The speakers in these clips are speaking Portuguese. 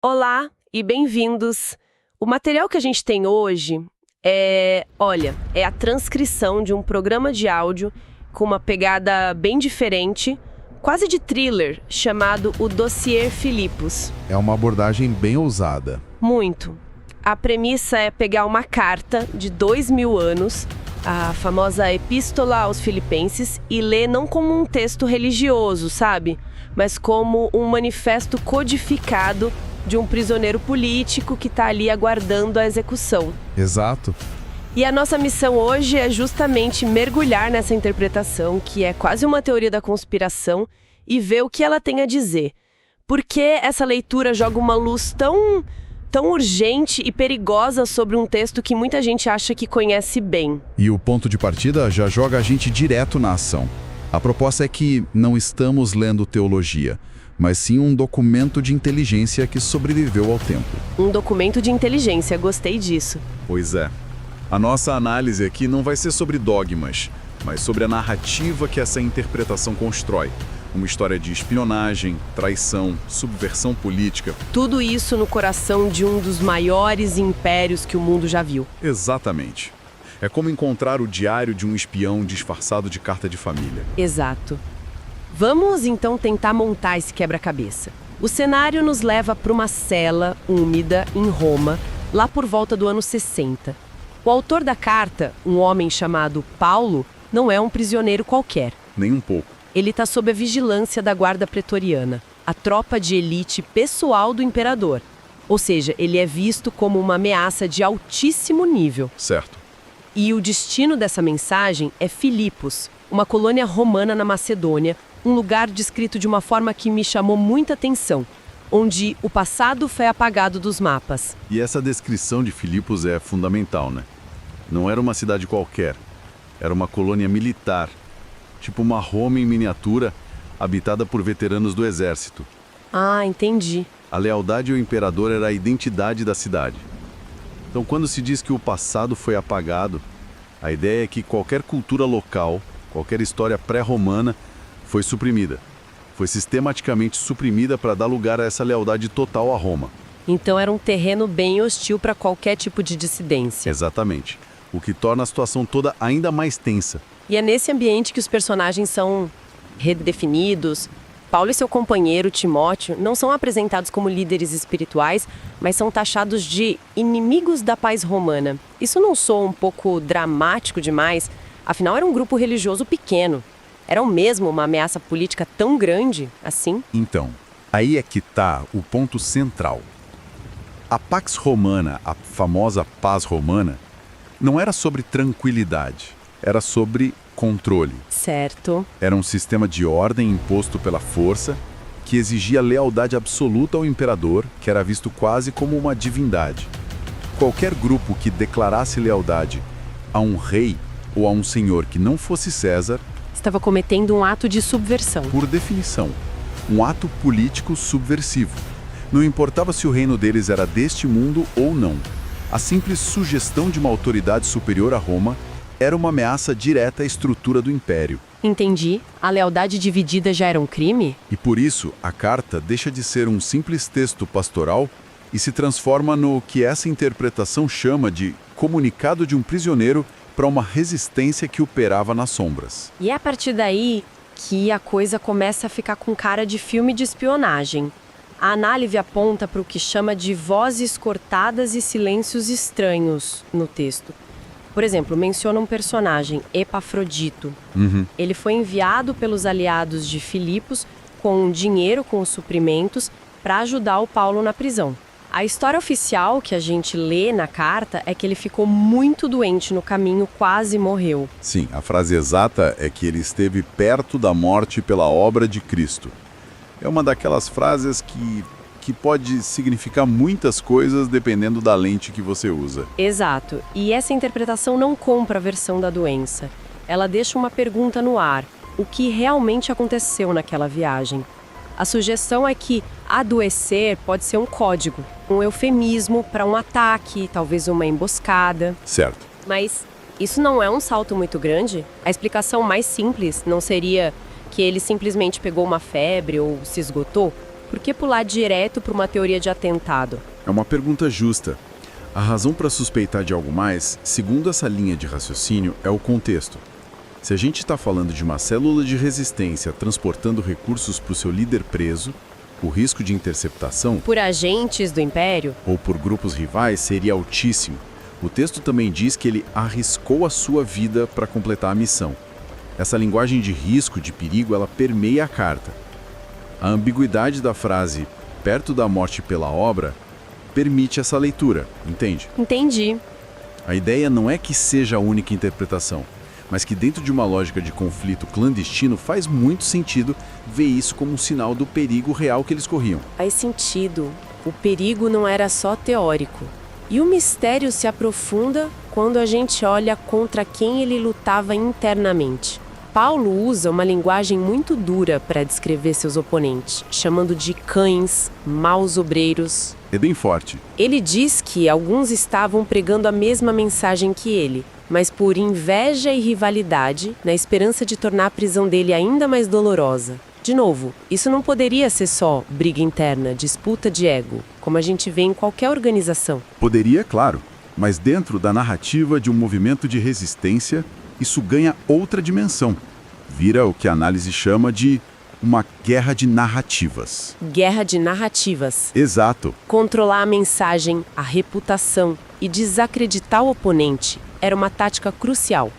Olá e bem-vindos. O material que a gente tem hoje é a transcrição de um programa de áudio com uma pegada bem diferente, quase de thriller, chamado O Dossier Filipos. É uma abordagem bem ousada. Muito. A premissa é pegar uma carta de 2000 anos, a famosa Epístola aos Filipenses, e ler não como um texto religioso, sabe? Mas como um manifesto codificado de um prisioneiro político que está ali aguardando a execução. Exato. E a nossa missão hoje é justamente mergulhar nessa interpretação, que é quase uma teoria da conspiração, e ver o que ela tem a dizer. Por que essa leitura joga uma luz tão urgente e perigosa sobre um texto que muita gente acha que conhece bem? E o ponto de partida já joga a gente direto na ação. A proposta é que não estamos lendo teologia, mas sim um documento de inteligência que sobreviveu ao tempo. Um documento de inteligência, gostei disso. Pois é. A nossa análise aqui não vai ser sobre dogmas, mas sobre a narrativa que essa interpretação constrói. Uma história de espionagem, traição, subversão política. Tudo isso no coração de um dos maiores impérios que o mundo já viu. Exatamente. É como encontrar o diário de um espião disfarçado de carta de família. Exato. Vamos então tentar montar esse quebra-cabeça. O cenário nos leva para uma cela úmida em Roma, lá por volta do ano 60. O autor da carta, um homem chamado Paulo, não é um prisioneiro qualquer. Nem um pouco. Ele está sob a vigilância da guarda pretoriana, a tropa de elite pessoal do imperador. Ou seja, ele é visto como uma ameaça de altíssimo nível. Certo. E o destino dessa mensagem é Filipos, uma colônia romana na Macedônia, um lugar descrito de uma forma que me chamou muita atenção, onde o passado foi apagado dos mapas. E essa descrição de Filipos é fundamental, né? Não era uma cidade qualquer. Era uma colônia militar, tipo uma Roma em miniatura, habitada por veteranos do exército. Ah, entendi. A lealdade ao imperador era a identidade da cidade. Então, quando se diz que o passado foi apagado, a ideia é que qualquer cultura local, qualquer história pré-romana, foi suprimida. Foi sistematicamente suprimida para dar lugar a essa lealdade total a Roma. Então era um terreno bem hostil para qualquer tipo de dissidência. Exatamente. O que torna a situação toda ainda mais tensa. E é nesse ambiente que os personagens são redefinidos. Paulo e seu companheiro, Timóteo, não são apresentados como líderes espirituais, mas são taxados de inimigos da paz romana. Isso não soa um pouco dramático demais? Afinal, era um grupo religioso pequeno. Era mesmo uma ameaça política tão grande assim? Então, aí é que está o ponto central. A Pax Romana, a famosa paz romana, não era sobre tranquilidade, era sobre controle. Certo. Era um sistema de ordem imposto pela força que exigia lealdade absoluta ao imperador, que era visto quase como uma divindade. Qualquer grupo que declarasse lealdade a um rei ou a um senhor que não fosse César, estava cometendo um ato de subversão. por definição, um ato político subversivo. Não importava se o reino deles era deste mundo ou não. A simples sugestão de uma autoridade superior a Roma era uma ameaça direta à estrutura do império. Entendi. A lealdade dividida já era um crime? E por isso, a carta deixa de ser um simples texto pastoral e se transforma no que essa interpretação chama de comunicado de um prisioneiro para uma resistência que operava nas sombras. E é a partir daí que a coisa começa a ficar com cara de filme de espionagem. A análise aponta para o que chama de vozes cortadas e silêncios estranhos no texto. Por exemplo, menciona um personagem, Epafrodito. Ele foi enviado pelos aliados de Filipos com dinheiro, com os suprimentos, para ajudar o Paulo na prisão. A história oficial que a gente lê na carta é que ele ficou muito doente no caminho, quase morreu. Sim, a frase exata é que ele esteve perto da morte pela obra de Cristo. É uma daquelas frases que pode significar muitas coisas dependendo da lente que você usa. Exato. E essa interpretação não compra a versão da doença. Ela deixa uma pergunta no ar. O que realmente aconteceu naquela viagem? A sugestão é que adoecer pode ser um código, um eufemismo para um ataque, talvez uma emboscada. Certo. Mas isso não é um salto muito grande? A explicação mais simples não seria que ele simplesmente pegou uma febre ou se esgotou? Por que pular direto para uma teoria de atentado? É uma pergunta justa. A razão para suspeitar de algo mais, segundo essa linha de raciocínio, é o contexto. Se a gente está falando de uma célula de resistência transportando recursos para o seu líder preso, o risco de interceptação, Por agentes do Império? ou por grupos rivais, seria altíssimo. O texto também diz que ele arriscou a sua vida para completar a missão. Essa linguagem de risco, de perigo, ela permeia a carta. A ambiguidade da frase "perto da morte pela obra" permite essa leitura, entende? Entendi. A ideia não é que seja a única interpretação, mas que dentro de uma lógica de conflito clandestino faz muito sentido ver isso como um sinal do perigo real que eles corriam. Faz sentido. O perigo não era só teórico. E o mistério se aprofunda quando a gente olha contra quem ele lutava internamente. Paulo usa uma linguagem muito dura para descrever seus oponentes, chamando de cães, maus obreiros. É bem forte. Ele diz que alguns estavam pregando a mesma mensagem que ele, mas por inveja e rivalidade, na esperança de tornar a prisão dele ainda mais dolorosa. De novo, isso não poderia ser só briga interna, disputa de ego, como a gente vê em qualquer organização. Poderia, claro, mas dentro da narrativa de um movimento de resistência, isso ganha outra dimensão. Vira o que a análise chama de uma guerra de narrativas. Guerra de narrativas. Exato. Controlar a mensagem, a reputação e desacreditar o oponente era uma tática crucial.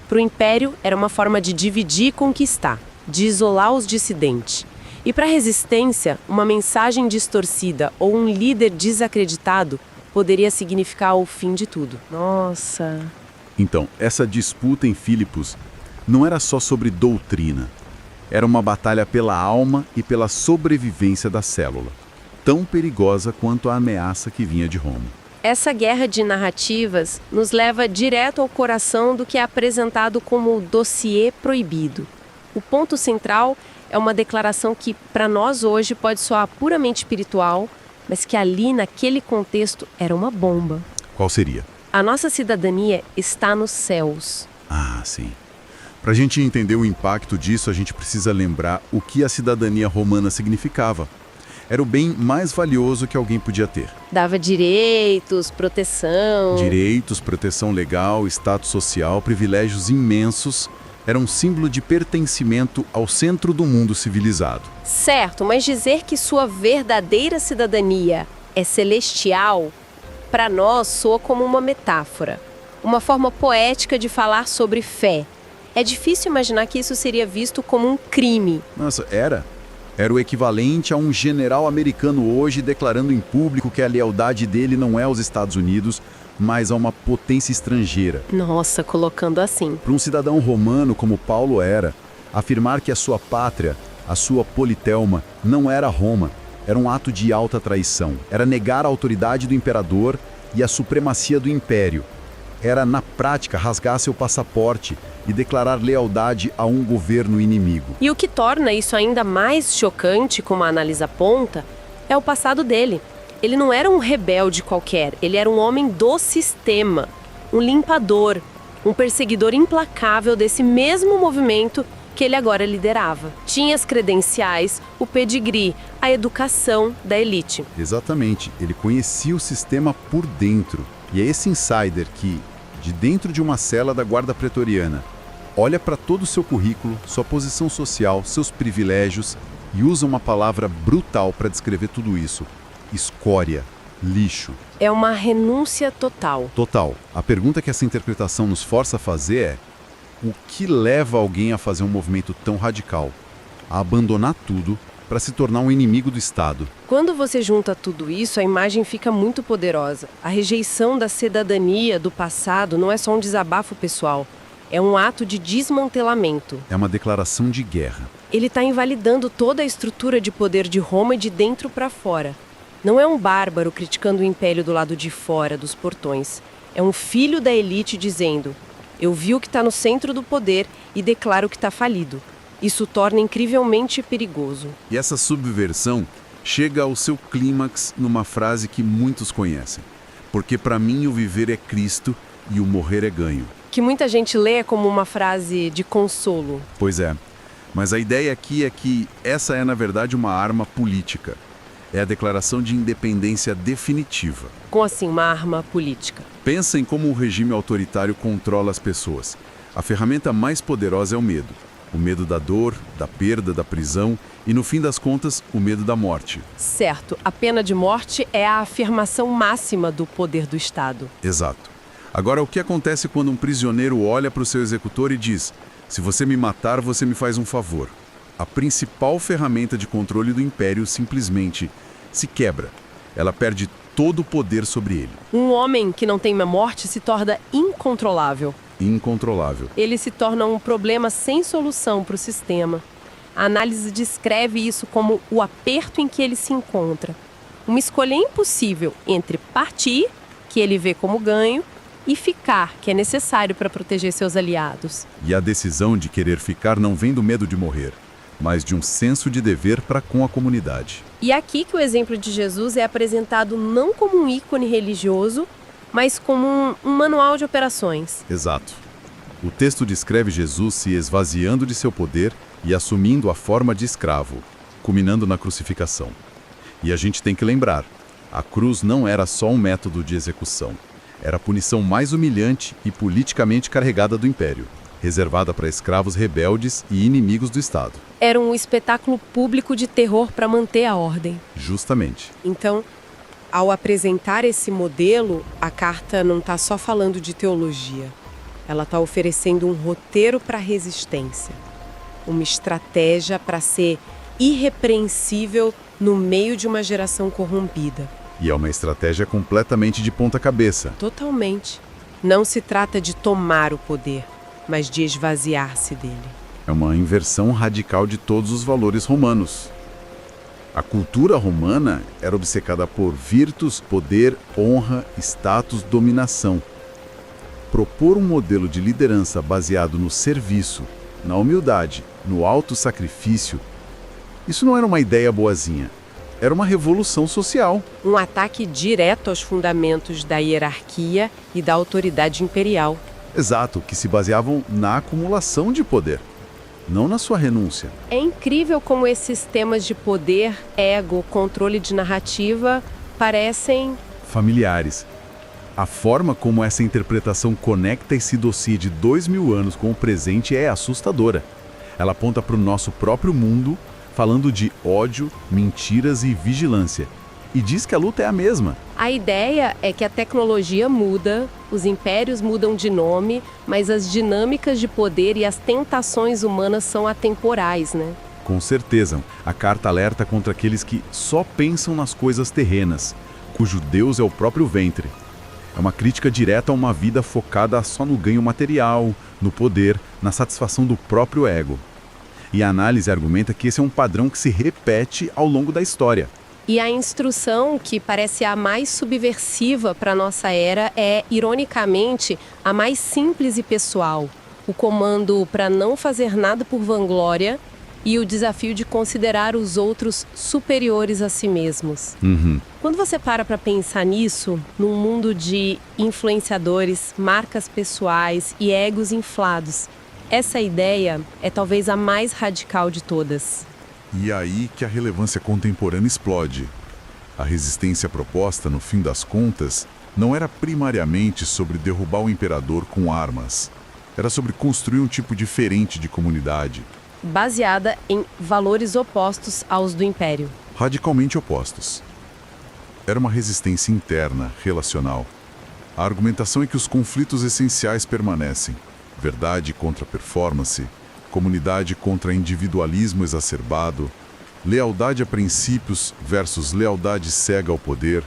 Para o Império, era uma forma de dividir e conquistar, de isolar os dissidentes. E para a resistência, uma mensagem distorcida ou um líder desacreditado poderia significar o fim de tudo. Nossa... Então, essa disputa em Filipos não era só sobre doutrina. Era uma batalha pela alma e pela sobrevivência da célula, tão perigosa quanto a ameaça que vinha de Roma. Essa guerra de narrativas nos leva direto ao coração do que é apresentado como o dossiê proibido. O ponto central é uma declaração que, para nós hoje, pode soar puramente espiritual, mas que ali, naquele contexto, era uma bomba. Qual seria? A nossa cidadania está nos céus. Ah, sim. Para a gente entender o impacto disso, a gente precisa lembrar o que a cidadania romana significava. Era o bem mais valioso que alguém podia ter. Dava direitos, proteção... Direitos, proteção legal, status social, privilégios imensos. Era um símbolo de pertencimento ao centro do mundo civilizado. Certo, mas dizer que sua verdadeira cidadania é celestial, para nós soa como uma metáfora, uma forma poética de falar sobre fé. É difícil imaginar que isso seria visto como um crime. Nossa, era o equivalente a um general americano hoje declarando em público que a lealdade dele não é aos Estados Unidos, mas a uma potência estrangeira. Nossa, colocando assim. Para um cidadão romano como Paulo era, afirmar que a sua pátria, a sua politeuma, não era Roma, era um ato de alta traição. Era negar a autoridade do imperador e a supremacia do império. Era, na prática, rasgar seu passaporte e declarar lealdade a um governo inimigo. E o que torna isso ainda mais chocante, como a análise aponta, é o passado dele. Ele não era um rebelde qualquer, ele era um homem do sistema, um limpador, um perseguidor implacável desse mesmo movimento que ele agora liderava. Tinha as credenciais, o pedigree, a educação da elite. Exatamente, ele conhecia o sistema por dentro. E é esse insider que, de dentro de uma cela da Guarda Pretoriana, olha para todo o seu currículo, sua posição social, seus privilégios e usa uma palavra brutal para descrever tudo isso: escória, lixo. É uma renúncia total. Total. A pergunta que essa interpretação nos força a fazer é: o que leva alguém a fazer um movimento tão radical? A abandonar tudo para se tornar um inimigo do Estado? Quando você junta tudo isso, a imagem fica muito poderosa. A rejeição da cidadania do passado não é só um desabafo pessoal, é um ato de desmantelamento. É uma declaração de guerra. Ele está invalidando toda a estrutura de poder de Roma e de dentro para fora. Não é um bárbaro criticando o império do lado de fora dos portões. É um filho da elite dizendo: eu vi o que está no centro do poder e declaro que está falido. Isso torna incrivelmente perigoso. E essa subversão chega ao seu clímax numa frase que muitos conhecem: porque para mim o viver é Cristo e o morrer é ganho. Que muita gente lê como uma frase de consolo. Pois é, Mas a ideia aqui é que essa é, na verdade, uma arma política. É a declaração de independência definitiva. Como assim, uma arma política? Pensa em como o regime autoritário controla as pessoas. A ferramenta mais poderosa é o medo. O medo da dor, da perda, da prisão e, no fim das contas, o medo da morte. Certo, a pena de morte é a afirmação máxima do poder do Estado. Exato. Agora, o que acontece quando um prisioneiro olha para o seu executor e diz: se você me matar, você me faz um favor? A principal ferramenta de controle do Império simplesmente se quebra. Ela perde todo o poder sobre ele. Um homem que não teme a morte se torna incontrolável. Incontrolável. Ele se torna um problema sem solução para o sistema. A análise descreve isso como o aperto em que ele se encontra. Uma escolha impossível entre partir, que ele vê como ganho, e ficar, que é necessário para proteger seus aliados. E a decisão de querer ficar não vem do medo de morrer, mas de um senso de dever para com a comunidade. E aqui que o exemplo de Jesus é apresentado não como um ícone religioso, mas como um manual de operações. Exato. O texto descreve Jesus se esvaziando de seu poder e assumindo a forma de escravo, culminando na crucificação. E a gente tem que lembrar, a cruz não era só um método de execução. Era a punição mais humilhante e politicamente carregada do Império, reservada para escravos rebeldes e inimigos do Estado. Era um espetáculo público de terror para manter a ordem. Justamente. Então, ao apresentar esse modelo, a carta não está só falando de teologia. Ela está oferecendo um roteiro para a resistência. Uma estratégia para ser irrepreensível no meio de uma geração corrompida. E é uma estratégia completamente de ponta cabeça. Totalmente. Não se trata de tomar o poder, mas de esvaziar-se dele. É uma inversão radical de todos os valores romanos. A cultura romana era obcecada por virtus, poder, honra, status, dominação. Propor um modelo de liderança baseado no serviço, na humildade, no autossacrifício, isso não era uma ideia boazinha. Era uma revolução social. Um ataque direto aos fundamentos da hierarquia e da autoridade imperial. Exato, que se baseavam na acumulação de poder, não na sua renúncia. É incrível como esses temas de poder, ego, controle de narrativa parecem familiares. A forma como essa interpretação conecta esse dossiê de 2000 anos com o presente é assustadora. Ela aponta para o nosso próprio mundo, falando de ódio, mentiras e vigilância. E diz que a luta é a mesma. A ideia é que a tecnologia muda, os impérios mudam de nome, mas as dinâmicas de poder e as tentações humanas são atemporais, né? Com certeza, a carta alerta contra aqueles que só pensam nas coisas terrenas, cujo Deus é o próprio ventre. É uma crítica direta a uma vida focada só no ganho material, no poder, na satisfação do próprio ego. E a análise argumenta que esse é um padrão que se repete ao longo da história. E a instrução, que parece a mais subversiva para a nossa era, é, ironicamente, a mais simples e pessoal. O comando para não fazer nada por vanglória e o desafio de considerar os outros superiores a si mesmos. Quando você para pensar nisso, num mundo de influenciadores, marcas pessoais e egos inflados, essa ideia é talvez a mais radical de todas. E é aí que a relevância contemporânea explode. A resistência proposta, no fim das contas, não era primariamente sobre derrubar o imperador com armas. Era sobre construir um tipo diferente de comunidade. Baseada em valores opostos aos do Império. Radicalmente opostos. Era uma resistência interna, relacional. A argumentação é que os conflitos essenciais permanecem. Verdade contra performance, comunidade contra individualismo exacerbado, lealdade a princípios versus lealdade cega ao poder.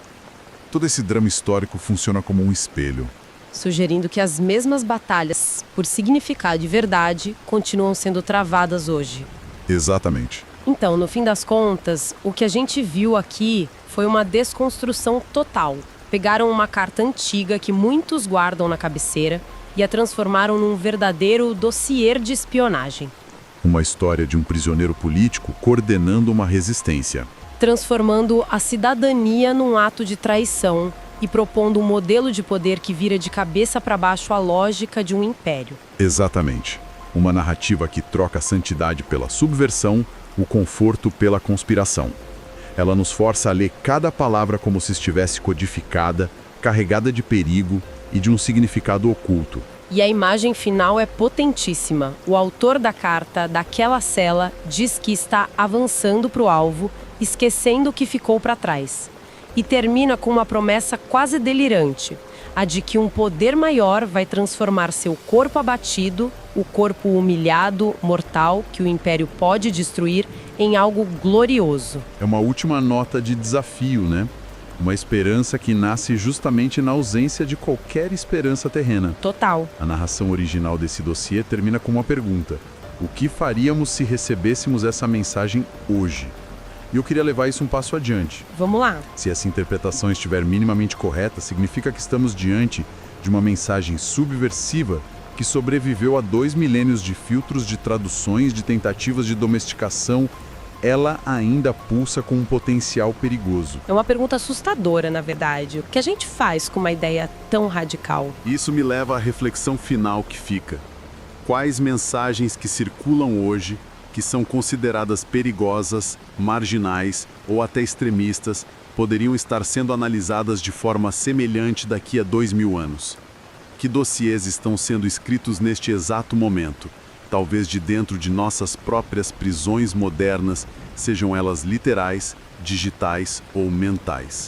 Todo esse drama histórico funciona como um espelho. Sugerindo que as mesmas batalhas por significado e verdade continuam sendo travadas hoje. Exatamente. Então, no fim das contas, o que a gente viu aqui foi uma desconstrução total. Pegaram uma carta antiga que muitos guardam na cabeceira e a transformaram num verdadeiro dossiê de espionagem. Uma história de um prisioneiro político coordenando uma resistência. Transformando a cidadania num ato de traição e propondo um modelo de poder que vira de cabeça para baixo a lógica de um império. Exatamente. Uma narrativa que troca a santidade pela subversão, o conforto pela conspiração. Ela nos força a ler cada palavra como se estivesse codificada, carregada de perigo e de um significado oculto. E a imagem final é potentíssima. O autor da carta, daquela cela, diz que está avançando para o alvo, esquecendo o que ficou para trás. E termina com uma promessa quase delirante, a de que um poder maior vai transformar seu corpo abatido, o corpo humilhado, mortal, que o Império pode destruir, em algo glorioso. É uma última nota de desafio, né? Uma esperança que nasce justamente na ausência de qualquer esperança terrena. Total. A narração original desse dossiê termina com uma pergunta: o que faríamos se recebêssemos essa mensagem hoje? E eu queria levar isso um passo adiante. Vamos lá. Se essa interpretação estiver minimamente correta, significa que estamos diante de uma mensagem subversiva que sobreviveu a 2 milênios de filtros, de traduções, de tentativas de domesticação. Ela ainda pulsa com um potencial perigoso. É uma pergunta assustadora, na verdade. O que a gente faz com uma ideia tão radical? Isso me leva à reflexão final que fica. Quais mensagens que circulam hoje, que são consideradas perigosas, marginais ou até extremistas, poderiam estar sendo analisadas de forma semelhante daqui a 2000 anos? Que dossiês estão sendo escritos neste exato momento? Talvez de dentro de nossas próprias prisões modernas, sejam elas literais, digitais ou mentais.